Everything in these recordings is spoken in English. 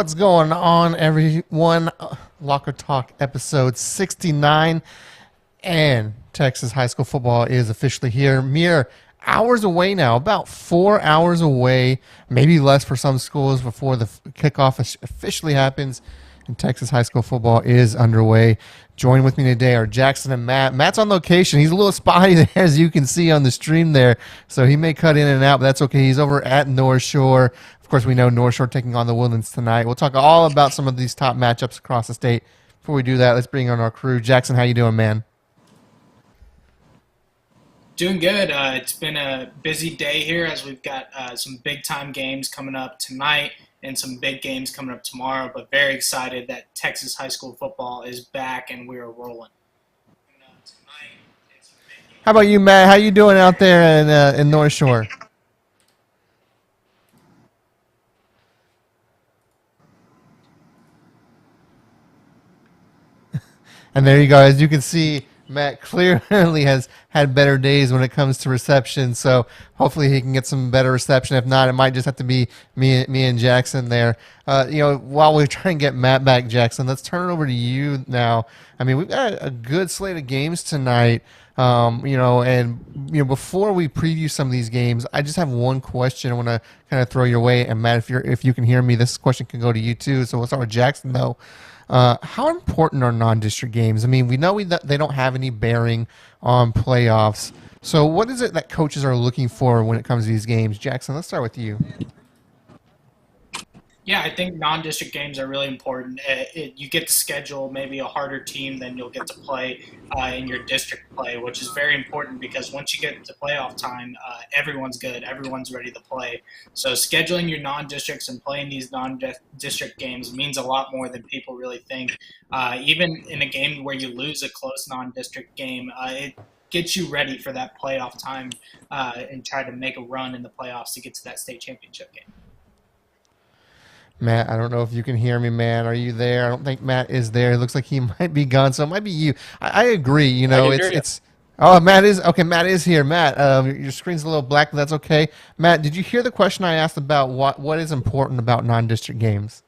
What's going on, everyone? Locker Talk episode 69, and Texas high school football is officially here. Mere hours away now, about 4 hours away, maybe less for some schools before the kickoff officially happens. And Texas high school football is underway. Joining with me today are Jackson and Matt. Matt's on location. He's a little spotty there, as you can see on the stream there, so he may cut in and out, but that's okay. He's over at North Shore. Of course, we know North Shore taking on the Woodlands tonight. We'll talk all about some of these top matchups across the state. Before we do that, let's bring on our crew. Jackson, how you doing, man? Doing good. It's been a busy day here as we've got some big-time games coming up tonight and some big games coming up tomorrow, but very excited that Texas high school football is back and we're rolling. How about you, Matt? How you doing out there in North Shore? And there you go. As you can see, Matt clearly has had better days when it comes to reception. So hopefully he can get some better reception. If not, it might just have to be me and Jackson there. While we're trying to get Matt back, Jackson, let's turn it over to you now. I mean, we've got a good slate of games tonight. Before we preview some of these games, I just have one question I want to kind of throw your way. And Matt, if you can hear me, this question can go to you too. So we'll start with Jackson though. How important are non-district games? I mean, we know they don't have any bearing on playoffs. So what is it that coaches are looking for when it comes to these games? Jackson, let's start with you. Yeah, I think non-district games are really important. You get to schedule maybe a harder team than you'll get to play in your district play, which is very important because once you get to playoff time, everyone's good. Everyone's ready to play. So scheduling your non-districts and playing these non-district games means a lot more than people really think. Even in a game where you lose a close non-district game, it gets you ready for that playoff time and try to make a run in the playoffs to get to that state championship game. Matt, I don't know if you can hear me, man. Are you there? I don't think Matt is there. It looks like he might be gone, so it might be you. I agree. It's. Oh, Matt is okay. Matt is here. Matt, your screen's a little black, but that's okay. Matt, did you hear the question I asked about what is important about non-district games?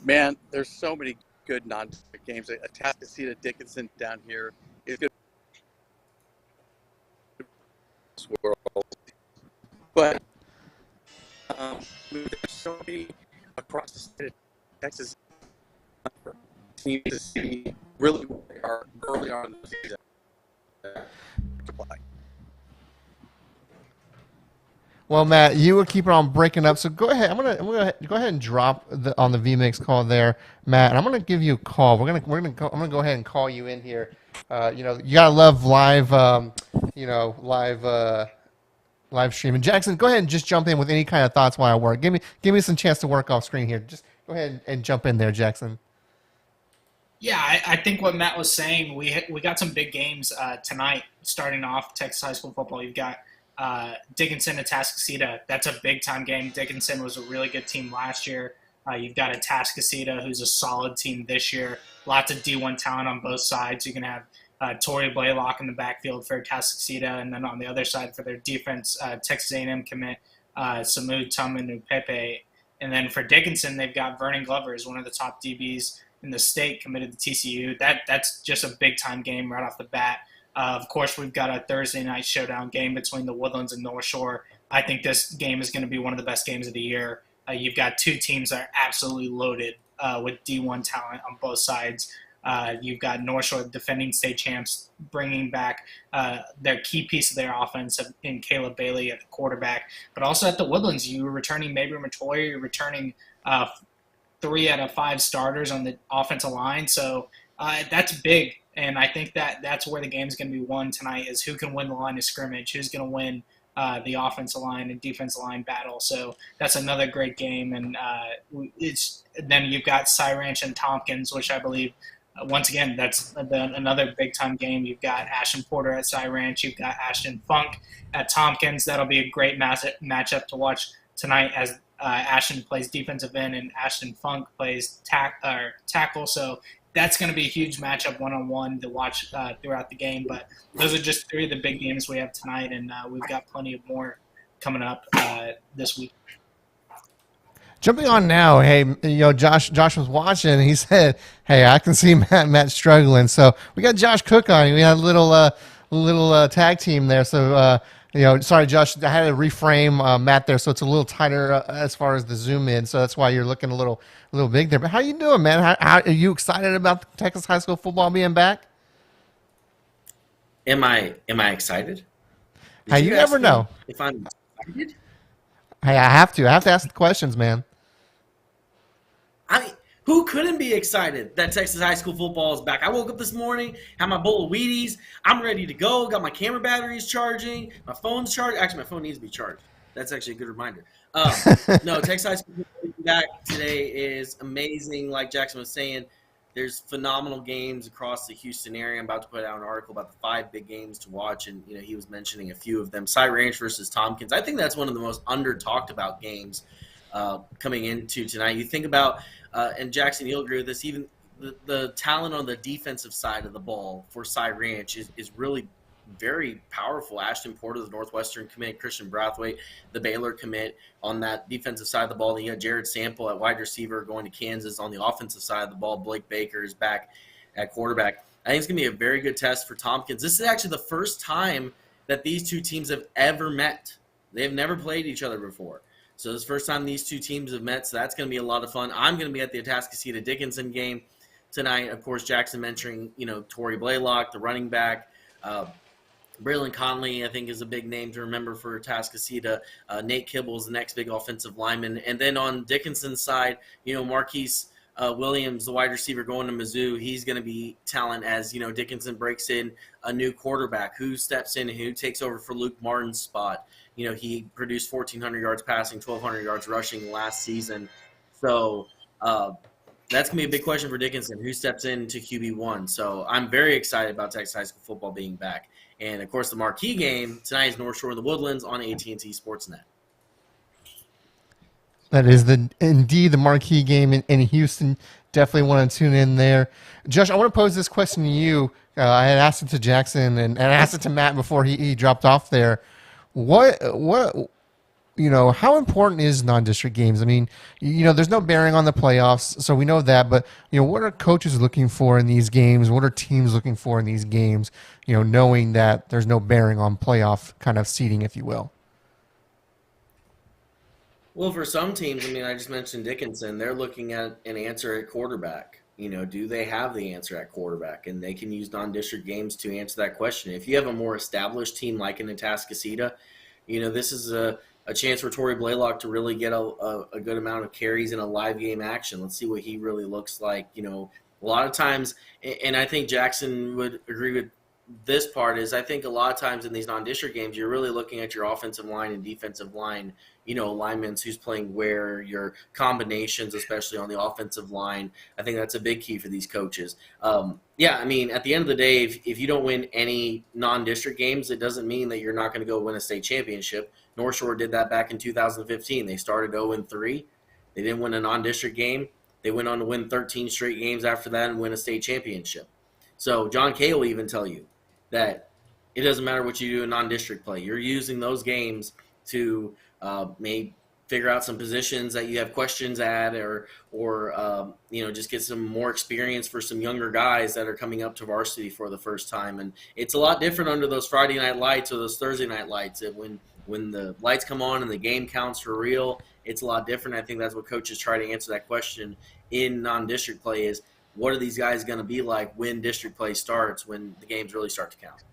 Man, there's so many good non-district games. Atascocita Dickinson down here is good. World. But there's so many across the state of Texas teams to see really where they are early on in the season to play. Well, Matt, you were keeping on breaking up, so go ahead. I'm gonna go ahead and drop on the VMix call there, Matt, and I'm gonna give you a call. I'm gonna go ahead and call you in here. You gotta love live, live stream. And Jackson, go ahead and just jump in with any kind of thoughts while I work. Give me some chance to work off screen here. Just go ahead and jump in there, Jackson. Yeah, I think what Matt was saying, we got some big games tonight. Starting off Texas high school football, you've got Dickinson and Atascocita. That's a big time game. Dickinson was a really good team last year. You've got Atascocita, who's a solid team this year. Lots of D1 talent on both sides. You can have Tori Blaylock in the backfield for Atascocita, and then on the other side for their defense, Texas A&M commit Samu Pepe. And then for Dickinson, they've got Vernon Glover as one of the top DBs in the state committed to TCU. That's just a big-time game right off the bat. Of course, we've got a Thursday night showdown game between the Woodlands and North Shore. I think this game is going to be one of the best games of the year. You've got two teams that are absolutely loaded with D1 talent on both sides. You've got North Shore defending state champs bringing back their key piece of their offense in Caleb Bailey at the quarterback. But also at the Woodlands, you were returning Mabry Matoya, you're returning 3 out of 5 starters on the offensive line. So that's big. And I think that's where the game's going to be won tonight is who can win the line of scrimmage, who's going to win the offensive line and defensive line battle. So that's another great game. And then you've got Cy Ranch and Tompkins, which I believe – once again, that's another big-time game. You've got Ashton Porter at Cy Ranch. You've got Ashton Funk at Tompkins. That'll be a great matchup to watch tonight as Ashton plays defensive end and Ashton Funk plays tackle. So that's going to be a huge matchup one-on-one to watch throughout the game. But those are just 3 of the big games we have tonight, and we've got plenty of more coming up this week. Jumping on now, hey, Josh was watching. He said, "Hey, I can see Matt struggling." So we got Josh Cook on. We had a little tag team there. So sorry, Josh, I had to reframe Matt there, so it's a little tighter as far as the zoom in. So that's why you're looking a little big there. But how you doing, man? How are you excited about Texas high school football being back? Am I excited? Hey, you never know. If I'm excited? Hey, I have to ask the questions, man. Who couldn't be excited that Texas high school football is back? I woke up this morning, had my bowl of Wheaties. I'm ready to go. Got my camera batteries charging. My phone's charged. Actually, my phone needs to be charged. That's actually a good reminder. No, Texas high school football back today is amazing. Like Jackson was saying, there's phenomenal games across the Houston area. I'm about to put out an article about the 5 big games to watch, and he was mentioning a few of them. Cy Ranch versus Tompkins. I think that's one of the most under-talked about games coming into tonight. You think about, and Jackson, you'll agree with this, even the talent on the defensive side of the ball for Cy Ranch is really very powerful. Ashton Porter, the Northwestern commit, Christian Brathwaite, the Baylor commit on that defensive side of the ball. Then you got Jared Sample at wide receiver going to Kansas. On the offensive side of the ball, Blake Baker is back at quarterback. I think it's going to be a very good test for Tompkins. This is actually the first time that these two teams have ever met. They have never played each other before. So this is the first time these two teams have met, so that's going to be a lot of fun. I'm going to be at the Atascocita Dickinson game tonight. Of course, Jackson mentioning, Torrey Blaylock, the running back. Braylon Conley, I think, is a big name to remember for Atascocita. Nate Kibble is the next big offensive lineman. And then on Dickinson's side, Marquis Williams, the wide receiver going to Mizzou, he's going to be talent as, Dickinson breaks in a new quarterback. Who steps in and who takes over for Luke Martin's spot? He produced 1,400 yards passing, 1,200 yards rushing last season. So that's going to be a big question for Dickinson. Who steps into QB1? So I'm very excited about Texas high school football being back. And, of course, the Marquis game tonight is North Shore of the Woodlands on AT&T Sportsnet. That is indeed the Marquis game in Houston. Definitely want to tune in there. Josh, I want to pose this question to you. I had asked it to Jackson and asked it to Matt before he dropped off there. What how important is non-district games? I mean, there's no bearing on the playoffs, so we know that. But what are coaches looking for in these games? What are teams looking for in these games? Knowing that there's no bearing on playoff kind of seeding, if you will. Well, for some teams, I just mentioned Dickinson. They're looking at an answer at quarterback. Do they have the answer at quarterback? And they can use non-district games to answer that question. If you have a more established team like in Atascocita, this is a chance for Torrey Blaylock to really get a good amount of carries in a live game action. Let's see what he really looks like. A lot of times, and I think Jackson would agree with this part, is I think a lot of times in these non-district games, you're really looking at your offensive line and defensive line, alignments, who's playing where, your combinations, especially on the offensive line. I think that's a big key for these coaches. At the end of the day, if you don't win any non-district games, it doesn't mean that you're not going to go win a state championship. North Shore did that back in 2015. They started 0-3. They didn't win a non-district game. They went on to win 13 straight games after that and win a state championship. So John Kay will even tell you that it doesn't matter what you do in non-district play. You're using those games to maybe figure out some positions that you have questions at, or just get some more experience for some younger guys that are coming up to varsity for the first time. And it's a lot different under those Friday night lights or those Thursday night lights. When the lights come on and the game counts for real, it's a lot different. I think that's what coaches try to answer that question in non-district play is, what are these guys going to be like when district play starts, when the games really start to count?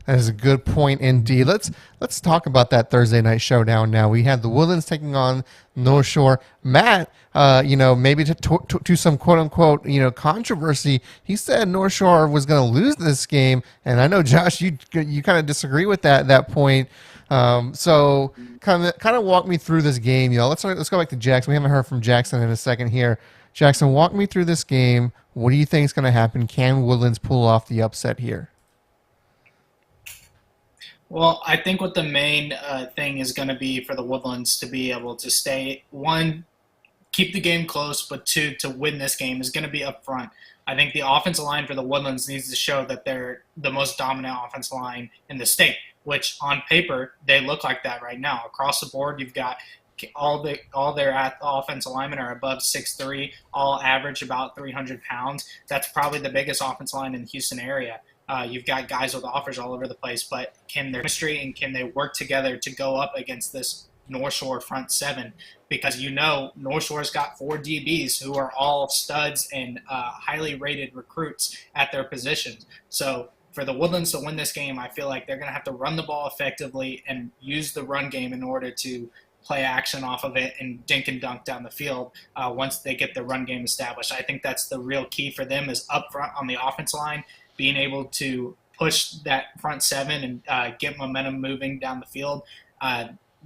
That is a good point indeed. Let's talk about that Thursday night showdown now. We had the Woodlands taking on North Shore. Matt, maybe to some quote unquote, controversy, he said North Shore was going to lose this game, and I know Josh, you kind of disagree with that point. So kind of walk me through this game. Let's go back to Jackson. We haven't heard from Jackson in a second here. Jackson, walk me through this game. What do you think is going to happen? Can Woodlands pull off the upset here? Well, I think what the main thing is going to be for the Woodlands to be able to stay, one, keep the game close, but two, to win this game is going to be up front. I think the offensive line for the Woodlands needs to show that they're the most dominant offensive line in the state. which on paper they look like that right now. Across the board, you've got all their offensive linemen are above 6'3", all average about 300 pounds. That's probably the biggest offensive line in the Houston area. You've got guys with offers all over the place, but can their chemistry and can they work together to go up against this North Shore front seven? Because North Shore's got 4 DBs who are all studs and highly rated recruits at their positions. So for the Woodlands to win this game, I feel like they're going to have to run the ball effectively and use the run game in order to play action off of it and dink and dunk down the field once they get the run game established. I think that's the real key for them is up front on the offense line, being able to push that front seven and get momentum moving down the field.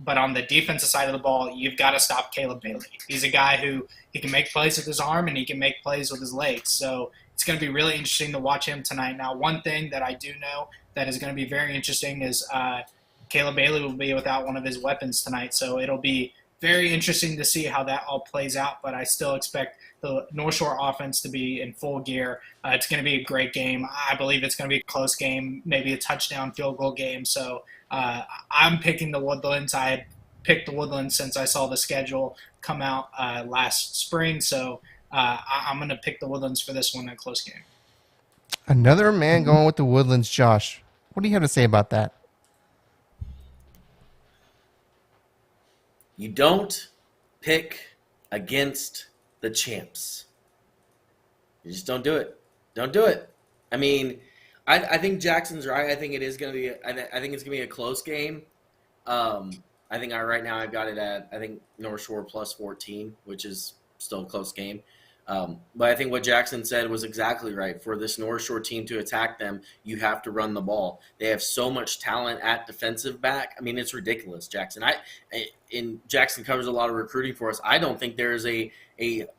But on the defensive side of the ball, you've got to stop Caleb Bailey. He's a guy who he can make plays with his arm and he can make plays with his legs. So it's going to be really interesting to watch him tonight. Now, one thing that I do know that is going to be very interesting is Caleb Bailey will be without one of his weapons tonight. So it'll be very interesting to see how that all plays out. But I still expect the North Shore offense to be in full gear. It's going to be a great game. I believe it's going to be a close game, maybe a touchdown field goal game. So I'm picking the Woodlands. I had picked the Woodlands since I saw the schedule come out last spring. So I'm going to pick the Woodlands for this one, a close game. Another man going with the Woodlands, Josh. What do you have to say about that? You don't pick against the champs. You just don't do it. Don't do it. I mean, I think Jackson's right. I think it is going to be. I think it's going to be a close game. I think right now I've got it at North Shore plus 14, which is still a close game. But I think what Jackson said was exactly right. For this North Shore team to attack them, you have to run the ball. They have so much talent at defensive back. I mean, it's ridiculous, Jackson. Jackson covers a lot of recruiting for us. I don't think there is a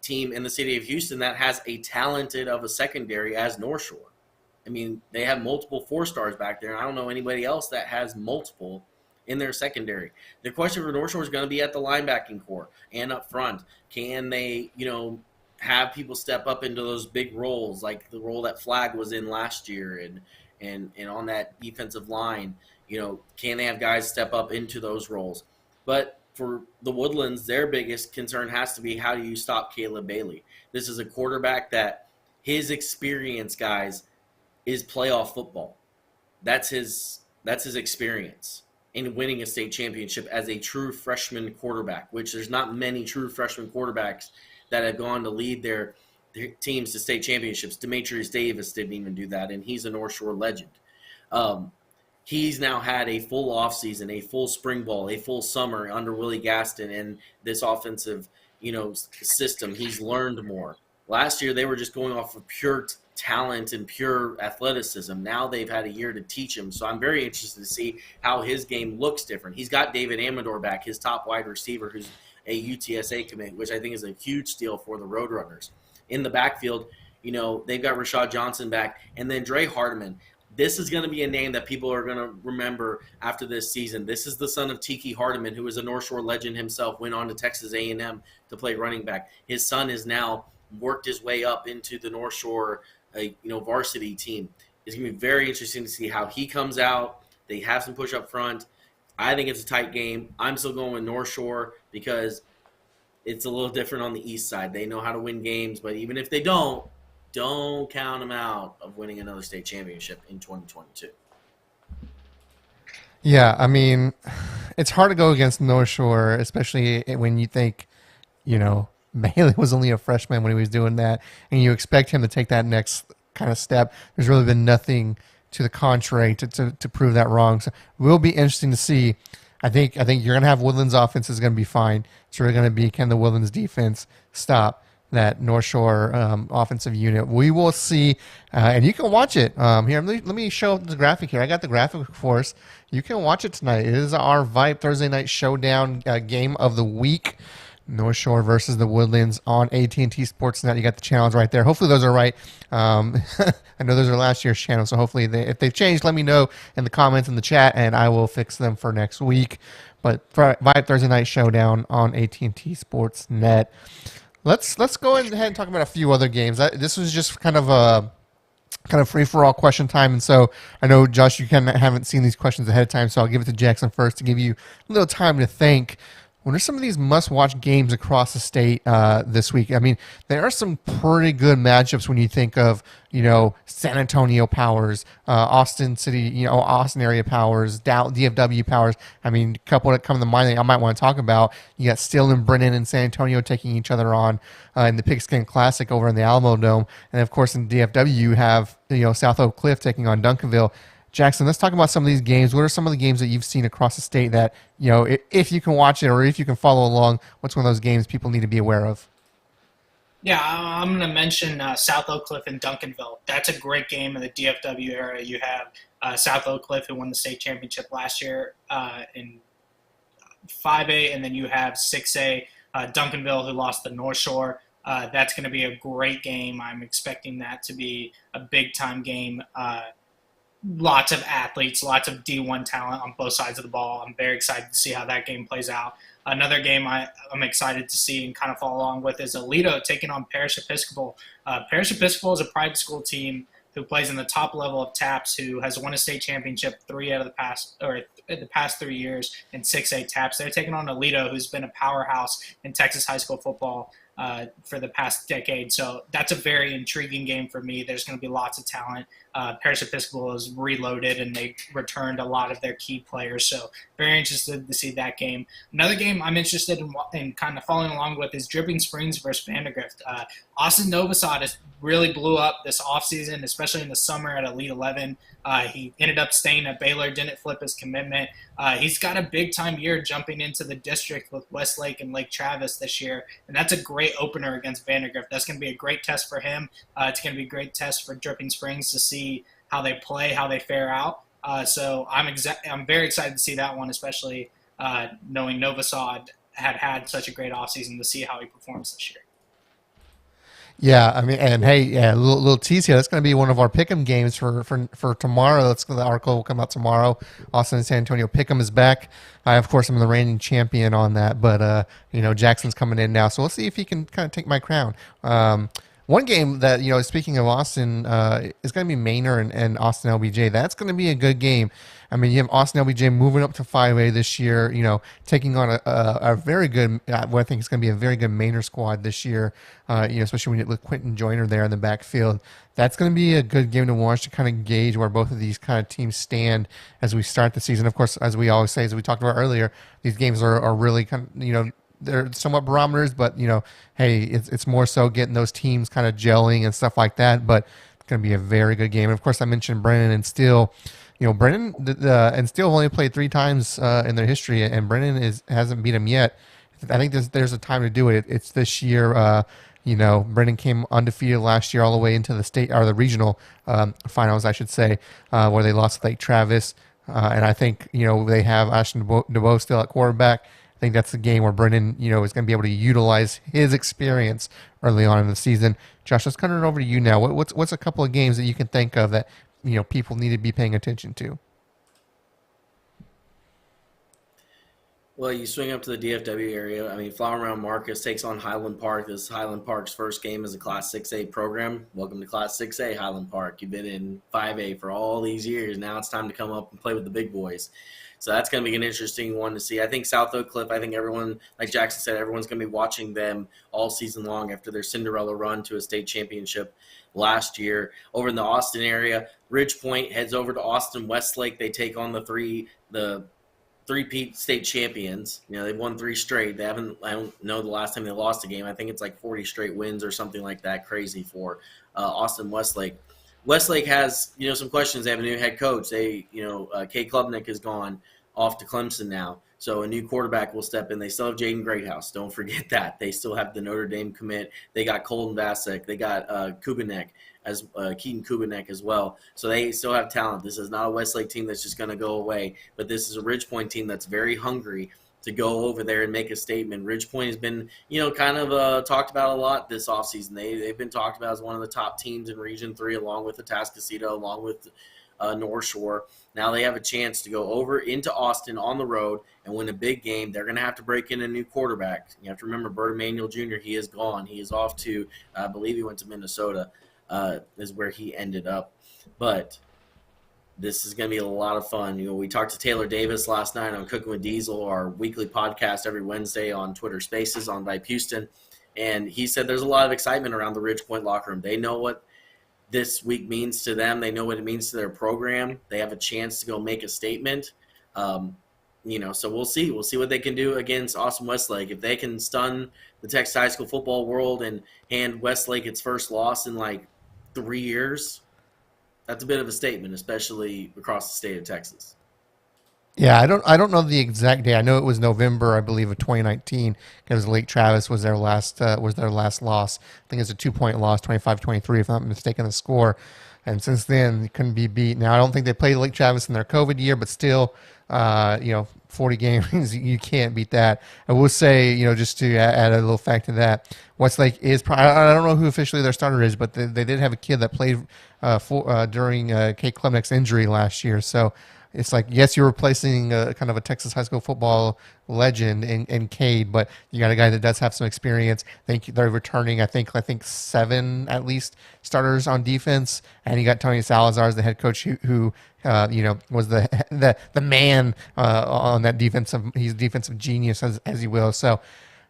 team in the city of Houston that has a talented of a secondary as North Shore. I mean, they have multiple 4-stars back there, and I don't know anybody else that has multiple in their secondary. The question for North Shore is going to be at the linebacking core and up front. Can they, have people step up into those big roles, like the role that Flag was in last year, and on that defensive line? Can they have guys step up into those roles? But for the Woodlands, their biggest concern has to be, how do you stop Caleb Bailey? This is a quarterback that his experience, guys, is playoff football. That's his experience in winning a state championship as a true freshman quarterback, which there's not many true freshman quarterbacks that have gone to lead their teams to state championships. Demetrius Davis didn't even do that, and he's a North Shore legend. He's now had a full offseason, a full spring ball, a full summer under Willie Gaston and this offensive, system. He's learned more. Last year, they were just going off of pure talent and pure athleticism. Now they've had a year to teach him. So I'm very interested to see how his game looks different. He's got David Amador back, his top wide receiver, who's a UTSA commit, which I think is a huge steal for the Roadrunners. In the backfield, they've got Rashad Johnson back, and then Dre Hardiman. This is going to be a name that people are going to remember after this season. This is the son of Tiki Hardiman, who is a North Shore legend himself, went on to Texas A&M to play running back. His son has now worked his way up into the North Shore varsity team. It's going to be very interesting to see how he comes out. They have some push up front. I think it's a tight game. I'm still going with North Shore because it's a little different on the east side. They know how to win games, but even if they don't count them out of winning another state championship in 2022. Yeah, I mean, it's hard to go against North Shore, especially when you think, Bailey was only a freshman when he was doing that, and you expect him to take that next kind of step. There's really been nothing to the contrary to prove that wrong. So it will be interesting to see. I think you're going to have Woodlands offense is going to be fine. It's really going to be, can the Woodlands defense stop that North Shore offensive unit? We will see, and you can watch it. Here, let me show the graphic here. I got the graphic for us. You can watch it tonight. It is our VYPE Thursday night showdown game of the week. North Shore versus the Woodlands on AT&T Sportsnet. You got the channels right there. Hopefully those are right. I know those are last year's channels, so hopefully if they've changed, let me know in the comments in the chat, and I will fix them for next week. But for VYPE Thursday night showdown on AT&T Sportsnet. Let's go ahead and talk about a few other games. This was just kind of kind of free-for-all question time. And so I know, Josh, you haven't seen these questions ahead of time, so I'll give it to Jackson first to give you a little time to think. What are some of these must-watch games across the state this week? I mean, there are some pretty good matchups when you think of, San Antonio Powers, Austin City, Austin area Powers, DFW Powers. I mean, a couple that come to mind that I might want to talk about. You got Still and Brennan and San Antonio taking each other on in the Pigskin Classic over in the Alamo Dome. And, of course, in DFW, you have, South Oak Cliff taking on Duncanville. Jackson, let's talk about some of these games. What are some of the games that you've seen across the state that, if you can watch it or if you can follow along, what's one of those games people need to be aware of? Yeah, I'm going to mention South Oak Cliff and Duncanville. That's a great game in the DFW area. You have South Oak Cliff, who won the state championship last year in 5A, and then you have 6A Duncanville, who lost the North Shore. That's going to be a great game. I'm expecting that to be a big-time game. Lots of athletes, lots of D1 talent on both sides of the ball. I'm very excited to see how that game plays out. Another game I'm excited to see and kind of follow along with is Aledo taking on Parish Episcopal. Parish Episcopal is a private school team who plays in the top level of TAPS, who has won a state championship the past 3 years in 6A TAPS. They're taking on Aledo, who's been a powerhouse in Texas high school football for the past decade. So that's a very intriguing game for me. There's going to be lots of talent. Parish Episcopal is reloaded, and they returned a lot of their key players. So very interested to see that game. Another game I'm interested in kind of following along with is Dripping Springs versus Vandergrift. Austin Novosad has really blew up this offseason, especially in the summer at Elite 11. He ended up staying at Baylor, didn't flip his commitment. He's got a big-time year jumping into the district with Westlake and Lake Travis this year, and that's a great opener against Vandergrift. That's going to be a great test for him. It's going to be a great test for Dripping Springs to see how they play, how they fare out. So I'm very excited to see that one, especially knowing Novosad had such a great offseason, to see how he performs this year. Yeah, I mean, and hey, yeah, little tease here. That's going to be one of our pick'em games for tomorrow. The article will come out tomorrow. Austin and San Antonio pick'em is back. I, of course, am the reigning champion on that, but Jackson's coming in now, so we'll see if he can kind of take my crown. One game that, speaking of Austin, is going to be Manor and Austin LBJ. That's going to be a good game. I mean, you have Austin LBJ moving up to 5A this year, taking on a very good, what I think is going to be a very good Manor squad this year, especially when you look Quentin Joyner there in the backfield. That's going to be a good game to watch to kind of gauge where both of these kind of teams stand as we start the season. Of course, as we always say, as we talked about earlier, these games are really kind of, they're somewhat barometers, but hey, it's more so getting those teams kind of gelling and stuff like that. But it's going to be a very good game. And of course, I mentioned Brennan and Steele. Brennan and Steele have only played 3 times in their history, and Brennan hasn't beat him yet. I think there's a time to do it. It's this year. Brennan came undefeated last year all the way into the state or the regional finals, I should say, where they lost to Lake Travis. And I think they have Ashton DeBow still at quarterback. I think that's the game where Brennan, is going to be able to utilize his experience early on in the season. Josh, let's turn it over to you now. What's a couple of games that you can think of that people need to be paying attention to? Well, you swing up to the DFW area. I mean, Flower Mound Marquis takes on Highland Park. This is Highland Park's first game as a Class 6A program. Welcome to Class 6A, Highland Park. You've been in 5A for all these years. Now it's time to come up and play with the big boys. So that's going to be an interesting one to see. I think South Oak Cliff, I think everyone, like Jackson said, everyone's going to be watching them all season long after their Cinderella run to a state championship last year. Over in the Austin area, Ridge Point heads over to Austin Westlake. They take on the three-peat state champions. They've won 3 straight. I don't know the last time they lost a game. I think it's like 40 straight wins or something like that. Crazy for Austin Westlake. Westlake has, some questions. They have a new head coach. Kay Klubnik has gone off to Clemson now. So a new quarterback will step in. They still have Jaden Greathouse. Don't forget that. They still have the Notre Dame commit. They got Colton Vasek. They got Keaton Kubanek as well. So they still have talent. This is not a Westlake team that's just going to go away. But this is a Ridge Point team that's very hungry to go over there and make a statement. Ridge Point has been, kind of talked about a lot this offseason. They've been talked about as one of the top teams in Region 3, along with Atascocita, along with North Shore. Now they have a chance to go over into Austin on the road and win a big game. They're going to have to break in a new quarterback. You have to remember Bert Emanuel Jr., he is gone. He is off to, I believe he went to Minnesota. is where he ended up. But this is going to be a lot of fun. We talked to Taylor Davis last night on Cooking with Diesel, our weekly podcast every Wednesday on Twitter Spaces on VYPE Houston. And he said there's a lot of excitement around the Ridge Point locker room. They know what this week means to them. They know what it means to their program. They have a chance to go make a statement. So we'll see. We'll see what they can do against Austin Westlake. If they can stun the Texas high school football world and hand Westlake its first loss in like 3 years, that's a bit of a statement, especially across the state of Texas. Yeah, I don't know the exact day. I know it was November, I believe, of 2019, because Lake Travis was their last loss. I think it's a 2-point loss, 25-23, if I'm not mistaken, the score. And since then, it couldn't be beat. Now, I don't think they played Lake Travis in their COVID year, but still, 40 games, you can't beat that. I will say, just to add a little fact to that, Westlake is probably, I don't know who officially their starter is, but they did have a kid that played during Kate Klemnick's injury last year. So it's like, yes, you're replacing kind of a Texas high school football legend in Cade, but you got a guy that does have some experience. I think they're returning, I think 7 at least starters on defense, and you got Tony Salazar as the head coach who was the man on that defensive. He's a defensive genius as you will. So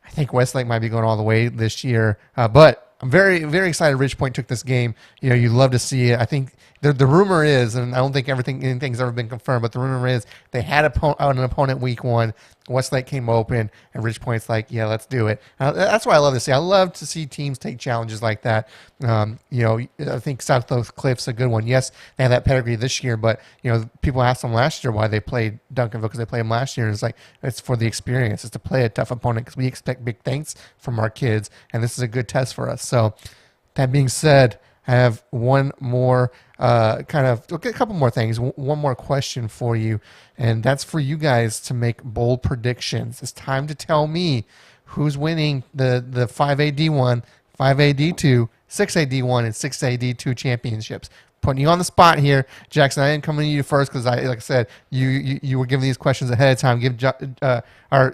I think Westlake might be going all the way this year, but I'm very, very excited Ridge Point took this game. You love to see it. I think the rumor is, and I don't think anything's ever been confirmed, but the rumor is they had an opponent week 1. Westlake came open, and Ridge Point's like, yeah, let's do it. That's what I love to see. I love to see teams take challenges like that. I think South Oak Cliff's a good one. Yes, they have that pedigree this year, but people asked them last year why they played Duncanville, because they played them last year. And it's like, it's for the experience. It's to play a tough opponent because we expect big things from our kids, and this is a good test for us. So that being said, I have one more a couple more things. One more question for you, and that's for you guys to make bold predictions. It's time to tell me who's winning the 5A D1, 5A D2, 6A D1, and 6A D2 championships. Putting you on the spot here, Jackson. I didn't come to you first because, like I said, you were giving these questions ahead of time.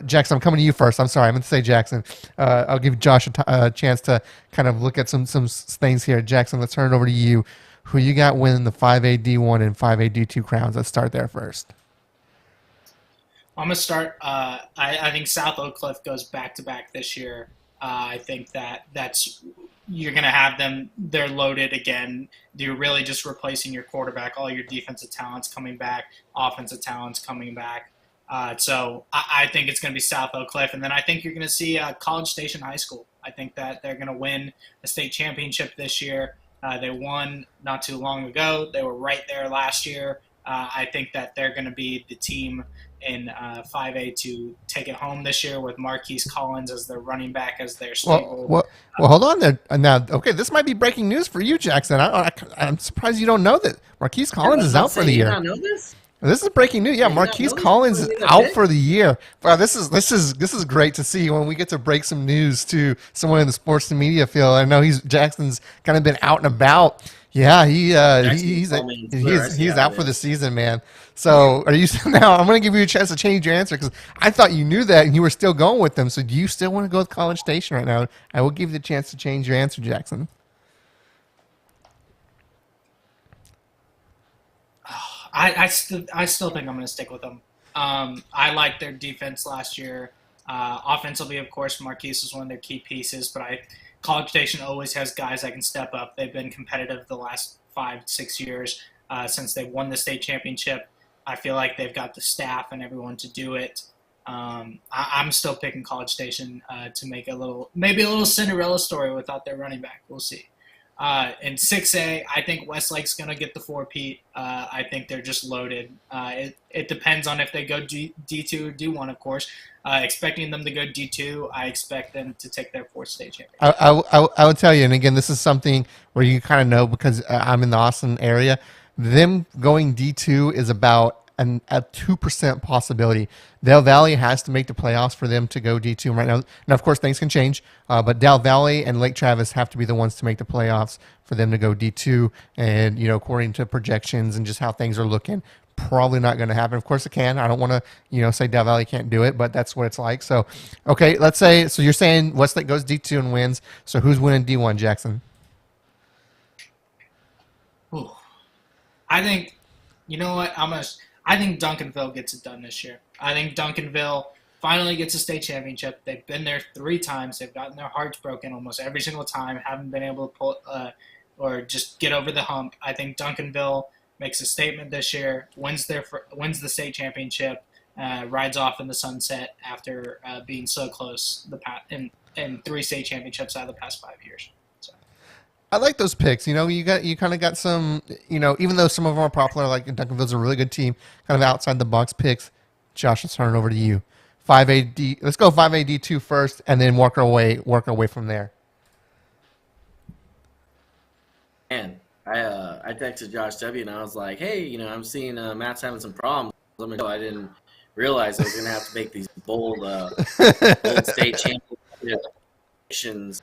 Jackson, I'm coming to you first. I'm sorry, I meant to say Jackson. I'll give Josh a chance to kind of look at some things here. Jackson, let's turn it over to you. Who you got winning the 5A D1 and 5A D2 crowns? Let's start there first. I'm going to start. I think South Oak Cliff goes back-to-back this year. I think that's you're going to have them. They're loaded again. You're really just replacing your quarterback. All your defensive talents coming back, offensive talents coming back. So I think it's going to be South Oak Cliff. And then I think you're going to see College Station High School. I think that they're going to win a state championship this year. They won not too long ago. They were right there last year. I think that they're going to be the team in 5A to take it home this year with Marquis Collins as their running back, as their stable. Well, hold on there. Now, okay, this might be breaking news for you, Jackson. I'm surprised you don't know that Marquis Collins is out for the year. You not know this? This is breaking news. Yeah, Marquis Collins is out for the year. Wow, this is great to see when we get to break some news to someone in the sports and media field. I know Jackson's kind of been out and about. Yeah, he's out for the season, man. So are you now? I'm going to give you a chance to change your answer because I thought you knew that and you were still going with them. So do you still want to go with College Station right now? I will give you the chance to change your answer, Jackson. I still think I'm going to stick with them. I liked their defense last year. Offensively, of course, Marquis is one of their key pieces, but College Station always has guys that can step up. They've been competitive the last 5-6 years since they won the state championship. I feel like they've got the staff and everyone to do it. I'm still picking College Station to make maybe a little Cinderella story without their running back. We'll see. In 6A, I think Westlake's going to get the 4-peat. I think they're just loaded. It depends on if they go D2 or D1, of course. Expecting them to go D2, I expect them to take their 4th state championship. I would tell you, and again, this is something where you kind of know because I'm in the Austin area, them going D2 is about a 2% possibility. Del Valley has to make the playoffs for them to go D2 right now. Now, of course, things can change, but Del Valley and Lake Travis have to be the ones to make the playoffs for them to go D2. And, according to projections and just how things are looking, probably not going to happen. Of course it can. I don't want to, say Del Valley can't do it, but that's what it's like. So, okay, let's say, so you're saying Westlake goes D2 and wins. So who's winning D1, Jackson? I think, you know what? I think Duncanville gets it done this year. I think Duncanville finally gets a state championship. They've been there 3 times. They've gotten their hearts broken almost every single time. Haven't been able to pull or just get over the hump. I think Duncanville makes a statement this year, wins the state championship, rides off in the sunset after being so close in 3 state championships out of the past 5 years. So. I like those picks. You kind of got some. Even though some of them are popular, like Duncanville's a really good team, kind of outside the box picks. Josh, let's turn it over to you. 5AD. Let's go 5AD2 first, and then work our way from there. Man, I texted Josh W. and I was like, hey, I'm seeing Matt's having some problems. Let me know. I didn't realize I was going to have to make these bold state championships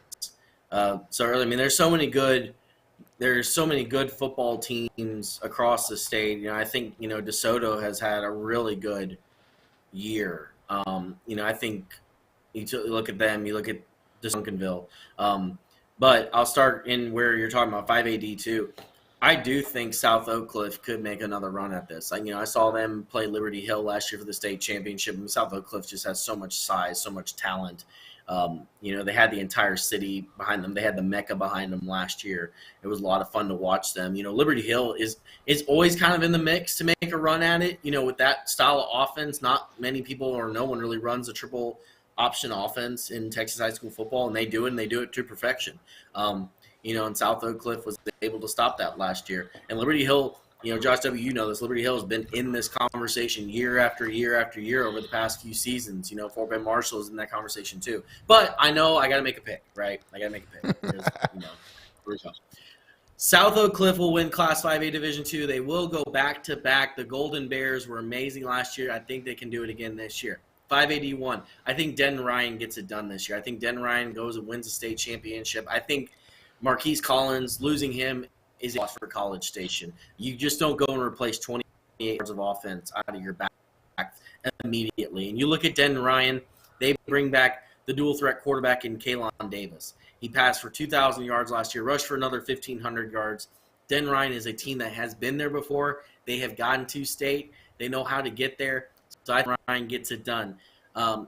so early. I mean, there's so many good football teams across the state. I think DeSoto has had a really good year. I think you look at them, you look at Duncanville. But I'll start in where you're talking about 5AD2. I do think South Oak Cliff could make another run at this. I saw them play Liberty Hill last year for the state championship. And South Oak Cliff just has so much size, so much talent. They had the entire city behind them. They had the Mecca behind them last year. It was a lot of fun to watch them. Liberty Hill is always kind of in the mix to make a run at it. With that style of offense, not many people or no one really runs a triple option offense in Texas high school football, and they do it to perfection. And South Oak Cliff was able to stop that last year. And Liberty Hill, Josh W., this, Liberty Hill has been in this conversation year after year after year over the past few seasons. Fort Bend Marshall is in that conversation too. But I know I got to make a pick, right? I got to make a pick. Because, South Oak Cliff will win Class 5A Division II. They will go back-to-back. The Golden Bears were amazing last year. I think they can do it again this year. 5AD1. I think Denton Ryan gets it done this year. I think Denton Ryan goes and wins the state championship. I think Marquis Collins, losing him is a loss for College Station. You just don't go and replace 28 yards of offense out of your back immediately. And you look at Denton Ryan, they bring back the dual threat quarterback in Kalon Davis. He passed for 2,000 yards last year, rushed for another 1,500 yards. Denton Ryan is a team that has been there before. They have gotten to state. They know how to get there. So I think Ryan gets it done.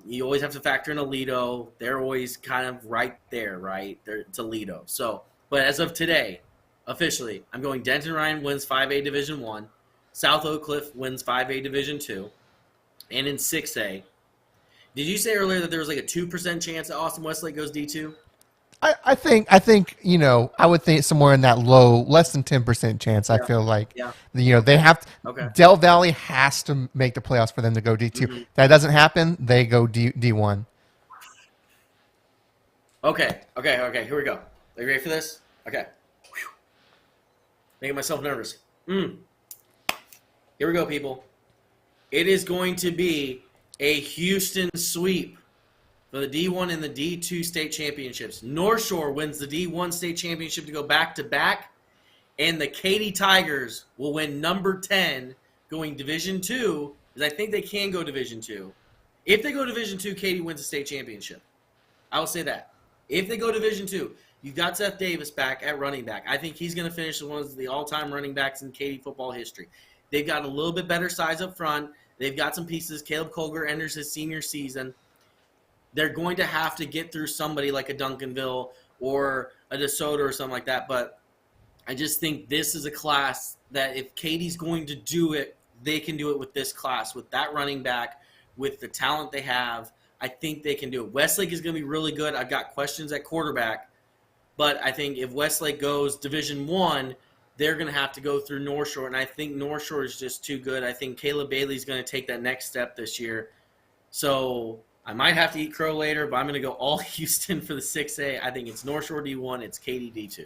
You always have to factor in Aledo. They're always kind of right there, right? It's Aledo. So, but as of today, officially, I'm going Denton Ryan wins 5A Division I. South Oak Cliff wins 5A Division II. And in 6A, did you say earlier that there was like a 2% chance that Austin Westlake goes D2? I think I would think somewhere in that low, less than 10% chance. I feel like they have to, Okay. Del Valley has to make the playoffs for them to go D2. Mm-hmm. That doesn't happen, they go D1. Okay. Here we go. Are you ready for this? Okay. Whew. Making myself nervous. Here we go, people. It is going to be a Houston sweep for the D1 and the D2 state championships. North Shore wins the D1 state championship to go back-to-back, and the Katy Tigers will win number 10 going Division II, because I think they can go Division II. If they go Division II, Katy wins the state championship. I will say that. If they go Division II, you've got Seth Davis back at running back. I think he's going to finish as one of the all-time running backs in Katy football history. They've got a little bit better size up front. They've got some pieces. Caleb Colger enters his senior season. They're going to have to get through somebody like a Duncanville or a DeSoto or something like that. But I just think this is a class that if Katie's going to do it, they can do it with this class, with that running back, with the talent they have. I think they can do it. Westlake is going to be really good. I've got questions at quarterback. But I think if Westlake goes Division I, they're going to have to go through North Shore. And I think North Shore is just too good. I think Caleb Bailey's going to take that next step this year. So I might have to eat crow later, but I'm going to go all Houston for the 6A. I think it's North Shore D1. It's Katy D2.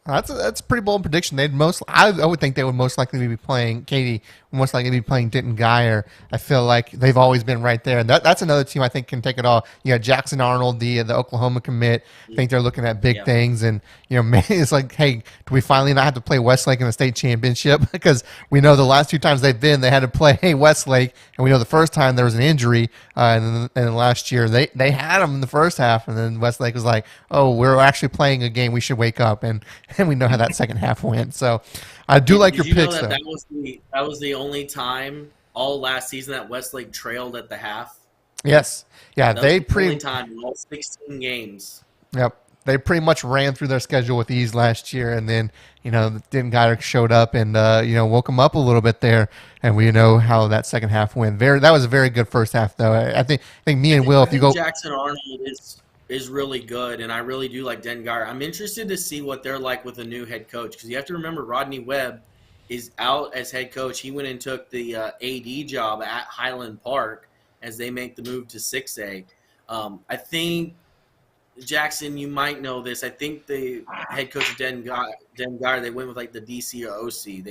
That's a pretty bold prediction. I would think they would most likely be playing Katy, most likely be playing Denton Geyer. I feel like they've always been right there. And that's another team I think can take it all. You got Jackson Arnold, the Oklahoma commit. I think they're looking at big things. And, it's like, hey, do we finally not have to play Westlake in the state championship? Because we know the last 2 times they've been, they had to play Westlake. And we know the first time there was an injury. And then last year they had them in the first half. And then Westlake was like, oh, we're actually playing a game. We should wake up. And and we know how that second half went. So I do like your Did you know picks, though. that was the only time all last season that Westlake trailed at the half? Yes. Yeah, That was they the only pretty time in all 16 games. yep. They pretty much ran through their schedule with ease last year, and then Denton Geyer showed up and woke them up a little bit there, and we know how that second half went. That was a very good first half, though. I think me and Will, if you go, Jackson Arnold is really good, and I really do like Den Geyer. I'm interested to see what they're like with a new head coach, because you have to remember Rodney Webb is out as head coach. He went and took the AD job at Highland Park as they make the move to 6A. I think, Jackson, you might know this. I think the head coach of Den Geyer, they went with like the DC or OC.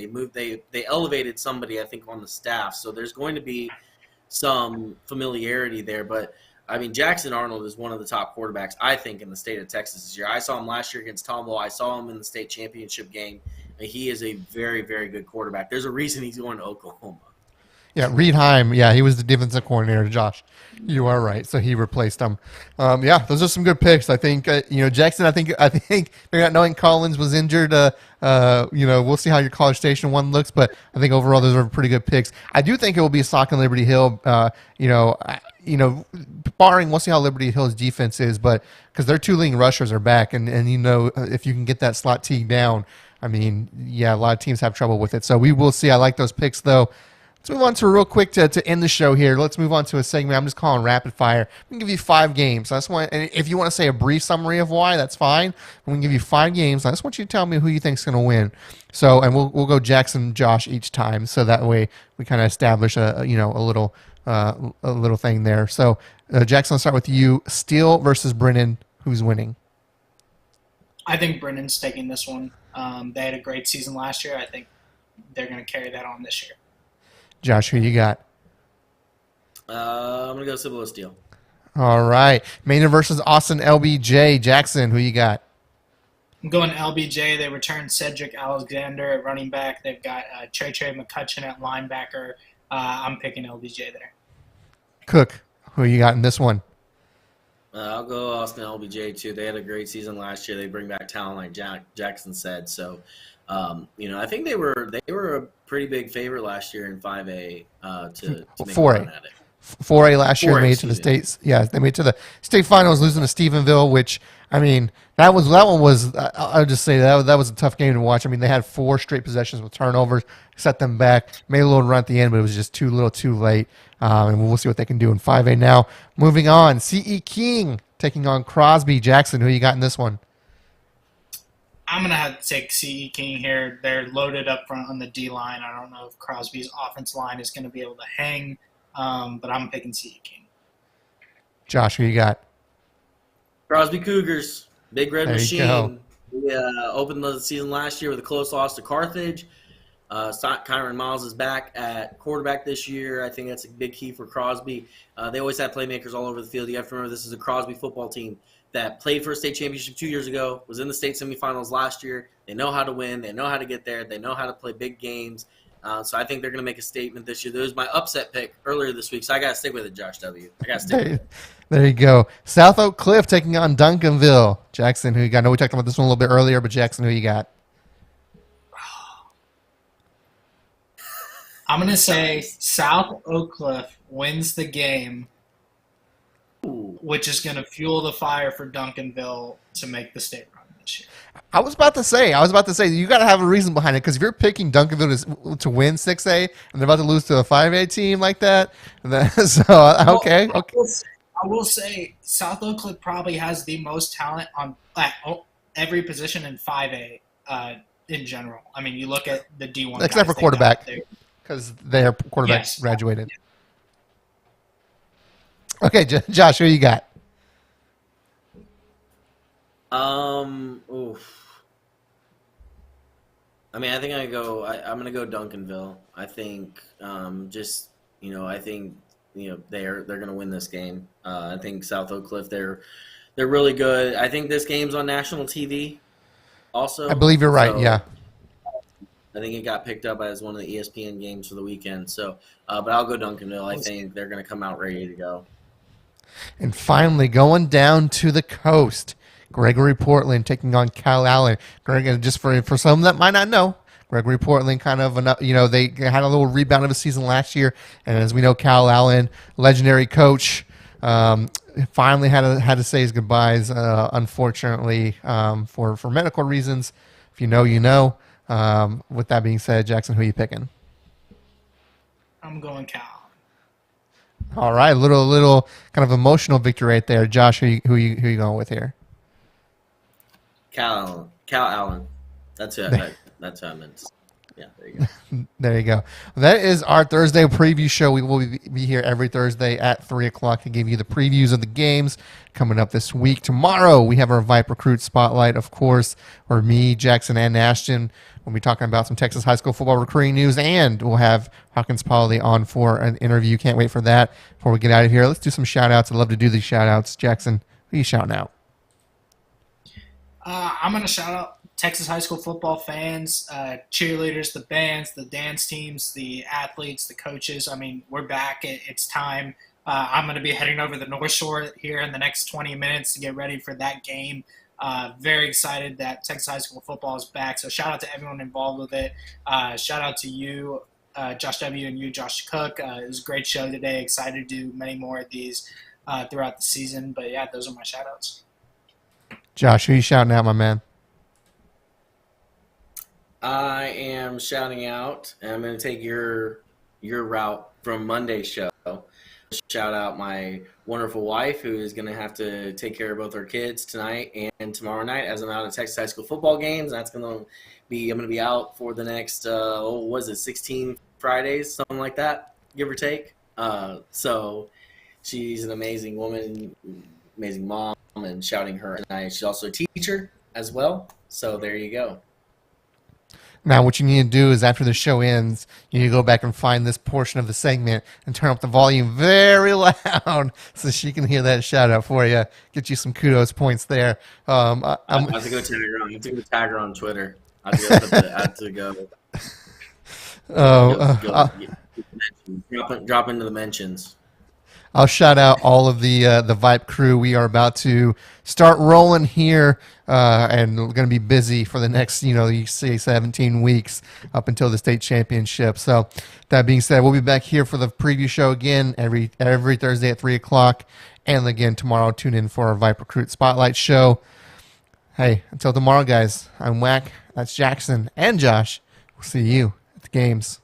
They elevated somebody, I think, on the staff. So there's going to be some familiarity there. But I mean, Jackson Arnold is one of the top quarterbacks, I think, in the state of Texas this year. I saw him last year against Tomball. I saw him in the state championship game. And he is a very, very good quarterback. There's a reason he's going to Oklahoma. yeah, Reed Heim, yeah, he was the defensive coordinator. Josh, you are right. So he replaced him. Yeah, those are some good picks. I think Jackson. I think maybe not knowing Collins was injured. We'll see how your College Station one looks, but I think overall those are pretty good picks. I do think it will be Sauk and Liberty Hill. Barring, we'll see how Liberty Hill's defense is, but because their two leading rushers are back, and if you can get that slot T down, I mean, yeah, a lot of teams have trouble with it. So we will see. I like those picks though. Let's move on to real quick to end the show here. Let's move on to a segment I'm just calling Rapid Fire. We can give you 5 games. I just want, and if you want to say a brief summary of why, that's fine. We can give you 5 games. I just want you to tell me who you think is going to win. So, and we'll go Jackson, Josh each time, so that way we kind of establish a little thing there. So, Jackson, let's start with you. Steele versus Brennan. Who's winning? I think Brennan's taking this one. They had a great season last year. I think they're going to carry that on this year. Josh, who you got? I'm going to go Cibolo Steele. All right. Maynard versus Austin LBJ. Jackson, who you got? I'm going LBJ. They returned Cedric Alexander at running back. They've got Trey McCutcheon at linebacker. I'm picking LBJ there. Cook, who you got in this one? I'll go Austin LBJ too. They had a great season last year. They bring back talent like Jackson said. So, I think they were a pretty big favorite last year in 5A to make a run at it. 4A last year 4A, made it to the states. Yeah, they made it to the state finals, losing to Stephenville, which I mean that one was. I'll just say that was a tough game to watch. I mean they had 4 straight possessions with turnovers, set them back, made a little run at the end, but it was just too little, too late. And we'll see what they can do in 5A now. Moving on, CE King taking on Crosby. Jackson, who you got in this one? I'm going to have to take CE King here. They're loaded up front on the D-line. I don't know if Crosby's offense line is going to be able to hang, but I'm picking CE King. Josh, who you got? Crosby Cougars, Big Red There you Machine. go. We opened the season last year with a close loss to Carthage. Kyron Miles is back at quarterback this year. I think that's a big key for Crosby. They always have playmakers all over the field. You have to remember this is a Crosby football team that played for a state championship 2 years ago, was in the state semifinals last year. They know how to win. They know how to get there. They know how to play big games. So I think they're going to make a statement this year. That was my upset pick earlier this week, so I got to stick with it, Josh W. I got to stick with it. There you go. South Oak Cliff taking on Duncanville. Jackson, who you got? I know we talked about this one a little bit earlier, but Jackson, who you got? I'm going to say South Oak Cliff wins the game, which is going to fuel the fire for Duncanville to make the state run this year. I was about to say, you got to have a reason behind it, because if you're picking Duncanville to win 6A and they're about to lose to a 5A team like that, okay. I will say South Oak Cliff probably has the most talent on every position in 5A in general. I mean, you look at the D1 except for guys quarterback, because their quarterback Yes. graduated. Okay, Josh, who you got? I mean, I think I'm gonna go Duncanville. I think they're gonna win this game. I think South Oak Cliff they're really good. I think this game's on national TV. Also, I believe you're right. So Yeah. I think it got picked up as one of the ESPN games for the weekend. So, but I'll go Duncanville. I think they're gonna come out ready to go. And finally, going down to the coast, Gregory Portland taking on Cal Allen. Greg, just for some that might not know, Gregory Portland kind of, they had a little rebound of a season last year. And as we know, Cal Allen, legendary coach, finally had to say his goodbyes, unfortunately, for medical reasons. If you know, you know. With that being said, Jackson, who are you picking? I'm going Cal. All right, little kind of emotional victory right there. Josh, who you going with here? Cal Allen. That's it. That's what I meant. Yeah, there you go. There you go. That is our Thursday preview show. We will be here every Thursday at 3 o'clock to give you the previews of the games coming up this week. Tomorrow, we have our VYPE Recruit Spotlight, of course, where me, Jackson, and Ashton will be talking about some Texas high school football recruiting news, and we'll have Hawkins Polly on for an interview. Can't wait for that. Before we get out of here, let's do some shout-outs. I'd love to do these shout-outs. Jackson, who are you shouting out? I'm going to shout out Texas high school football fans, cheerleaders, the bands, the dance teams, the athletes, the coaches. I mean, we're back. It's time. I'm going to be heading over the North Shore here in the next 20 minutes to get ready for that game. Very excited that Texas high school football is back. So shout out to everyone involved with it. Shout out to you, Josh W. and you, Josh Cook. It was a great show today. Excited to do many more of these throughout the season. But, yeah, those are my shout outs. Josh, who are you shouting out, my man? I am shouting out, and I'm going to take your route from Monday's show. Shout out my wonderful wife, who is going to have to take care of both her kids tonight and tomorrow night as I'm out at Texas high school football games. That's going to be, I'm going to be out for the next 16 Fridays, something like that, give or take. So she's an amazing woman, amazing mom, and shouting her. And she's also a teacher as well. So there you go. Now, what you need to do is after the show ends, you need to go back and find this portion of the segment and turn up the volume very loud so she can hear that shout out for you. Get you some kudos points there. I have to go tag her on. I have to go tag her on Twitter. I have to go. Drop into the mentions. I'll shout out all of the VYPE crew. We are about to start rolling here, and we're going to be busy for the next, you say 17 weeks up until the state championship. So that being said, we'll be back here for the preview show again every Thursday at 3 o'clock. And again, tomorrow, tune in for our VYPE Recruit Spotlight show. Hey, until tomorrow, guys, I'm Wack. That's Jackson and Josh. We'll see you at the games.